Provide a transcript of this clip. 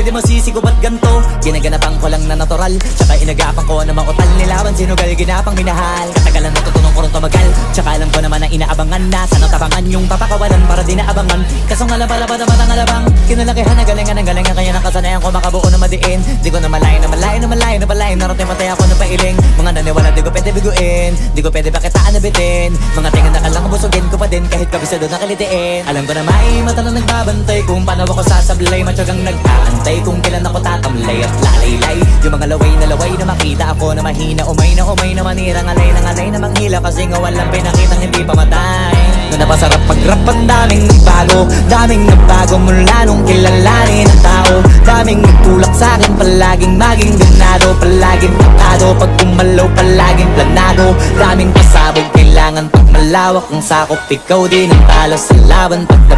di masisi ko ba't ganto? Ginaganapan ko lang na natural, tsaka inagapan ko na mautal nilaban. Sinugal ginapang minahal, katagalan natutunan ko rin tumagal. Tsaka alam ko naman na inaabangan na sana tabangan yung papakawalan para di naabangan. Kaso nga labalaba naman ang alabang kinalakihan na galingan ng galingan. Kaya nakasanayan ko makabuo na madiin. Di ko na malayo na malayo na malayo na palayo. Narating matay ako na pailing. Mga naniwala di ko pwede biguin, di ko pwede bakitaan na bitin. Mga tingin na kalang busugin ko pa din kahit kabisado na kalitiin. Alam ko na may mata na nagbabantay kung paano ako sasablay. Matyagang nag-aantay kung kailan ako tatamlay at lalaylay. Yung mga laway na makita ako na mahina. Umay na manira, ngalay na manghila. Kasi nga walang pinakitang hindi pa matay. Na napasarap mag-rap ang daming nagbago mula nung kilalanin ang tao. Daming nagtulak sa'kin, palaging maging ganado. Palaging pakado, pag kumalaw palaging planado. Daming pasabog, kailangan pag malawak ang sakop. Ikaw din ang talo sa laban pag